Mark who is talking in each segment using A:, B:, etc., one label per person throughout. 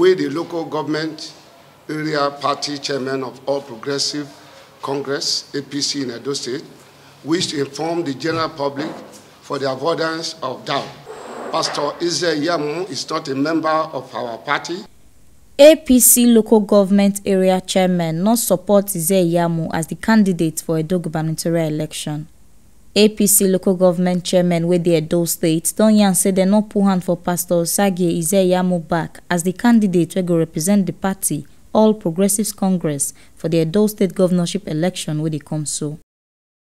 A: we, the local government area party chairman of All Progressive Congress, APC in Edo State, wish to inform the general public for the avoidance of doubt. Pastor Ize Yamu is not a member of our party.
B: APC local government area chairman not support Ize Yamu as the candidate for Edo gubernatorial election. APC local government chairman with the Edo State don yarn say they not put hand for Pastor Osagie Ize Yamu back as the candidate wey go represent the party All Progressives Congress for the Edo State governorship election wey dey come so.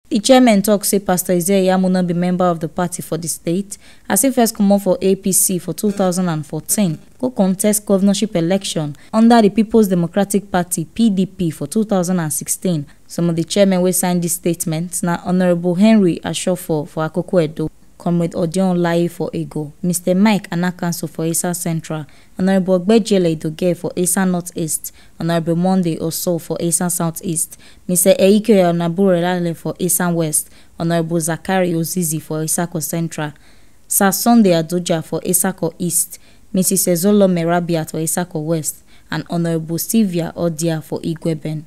B: The chairman talk say Pastor Ize Yamu not be member of the party for the state as he first come out for APC for 2014, go contest governorship election under the People's Democratic Party PDP for 2016. Some of the chairmen wey sign this statement na Honorable Henry Ashofo for Akoko Edo, Comrade Odion Lai for Ego, Mr. Mike Anakanso for Esa Central, Honorable Ogbejele Idoge for Esa Northeast, Honorable Monday Oso for Esa Southeast, Mr. Eike Onaburelale for Esa West, Honorable Zakari Ozizi for Esako Central, Sir Sunday Adoja for Esako East, Mrs. Ezolo Merabiat for Esako West, and Honorable Sylvia Odia for Igweben.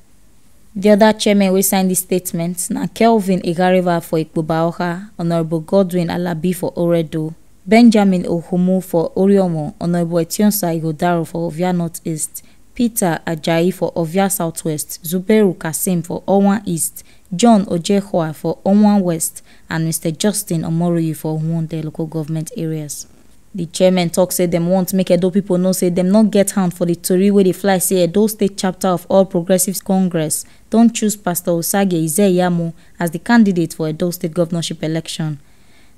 B: The other chairman wey sign this statement na Kelvin Igareva for Ikpobaoka, Honorable Godwin Alabi for Oredo, Benjamin Ohumu for Oriomo, Honorable Etionsa Igodaro for Ovia Northeast, Peter Ajayi for Ovia Southwest, Zuberu Kasim for Owan East, John Ojehua for Owan West, and Mr. Justin Omoriyi for Omunde local government areas. The chairman talk say them want make Edo people know say them not get hand for the tori wey dey fly say Edo State chapter of All Progressives Congress don't choose Pastor Osagie Ize Yamu as the candidate for Edo State governorship election.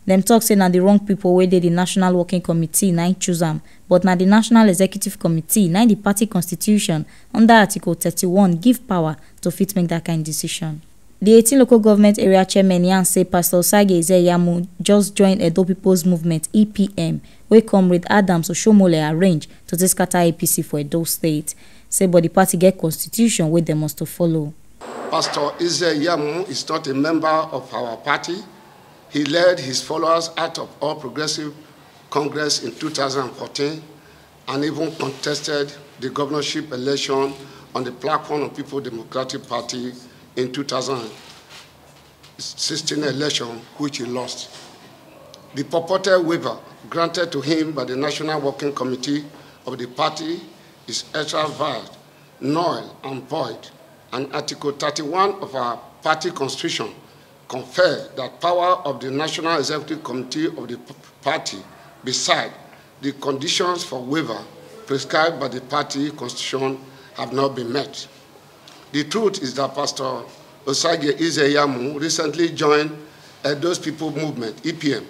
B: Them talk say na the wrong people wey dey the National Working Committee na choose am, but na the National Executive Committee na the party constitution under Article 31 give power to fit make that kind decision. The 18 local government area chairman yarn say Pastor Osagie Ize Yamu just joined Edo People's Movement (EPM), wey Comrade Adams Oshomole arrange to take scatter APC for Edo State. Say but the party get constitution wey they must to follow.
A: Pastor Ize Yamu is not a member of our party. He led his followers out of All Progressive Congress in 2014 and even contested the governorship election on the platform of People's Democratic Party in 2016 election, which he lost. The purported waiver granted to him by the National Working Committee of the party is extra-valid, null and void, and Article 31 of our party constitution confers that power of the National Executive Committee of the party beside the conditions for waiver prescribed by the party constitution have not been met. The truth is that Pastor Osagie Ize Yamu recently joined Edo's People Movement, EPM,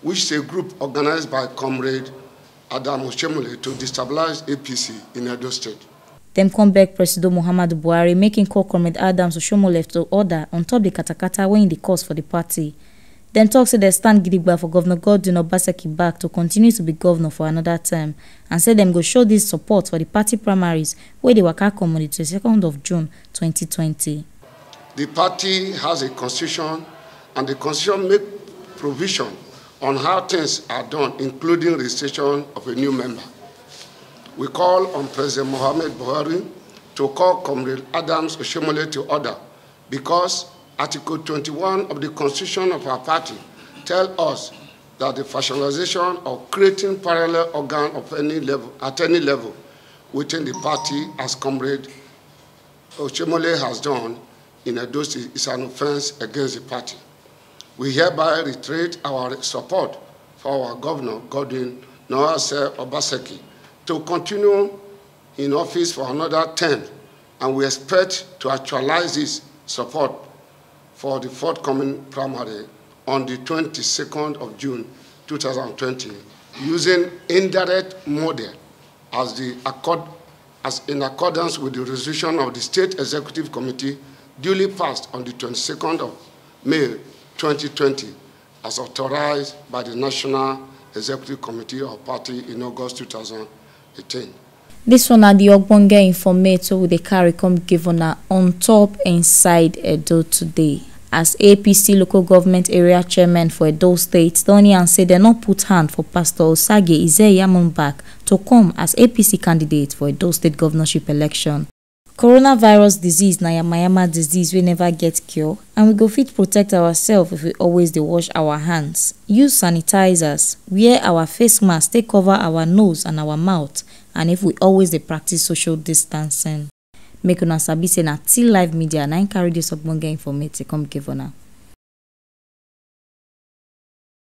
A: which is a group organized by Comrade Adam Oshomole to destabilize APC in Edo State.
B: Them come back President Muhammadu Buhari making call Comrade Adams Oshomole to order on top the katakata weighing the cost for the party. Them talk say they stand gidigba for Governor Godwin Obaseki back to continue to be governor for another term and say them go show this support for the party primaries where they waka come on the 22nd of June 2020.
A: The party has a constitution and the constitution makes provision on how things are done, including registration of a new member. We call on President Muhammadu Buhari to call Comrade Adams Oshomole to order because Article 21 of the Constitution of our party tells us that the factionalization or creating parallel organ of any level, at any level within the party, as Comrade Oshomole has done in Edo State, is an offense against the party. We hereby reiterate our support for our Governor Godwin Obaseki to continue in office for another term, and we expect to actualize this support for the forthcoming primary on the 22nd of June 2020, using indirect model as in accordance with the resolution of the State Executive Committee duly passed on the 22nd of May 2020 as authorized by the National Executive Committee of Party in August 2018.
B: This one are the ogbonge informate we dey carry come give on top inside Edo today. as APC local government area chairman for Edo State, don yarn say dem no put hand for Pastor Osage Ize-Iyamu back to come as APC candidate for Edo State governorship election. Coronavirus disease na yamayama disease wey never get cure, and we go fit protect ourselves if we always dey wash our hands, use sanitizers, wear our face mask, take cover our nose and our mouth, and if we always dey practice social distancing. Make una sabi say na T-Live Media na im carry dis ogbonge informate come give una.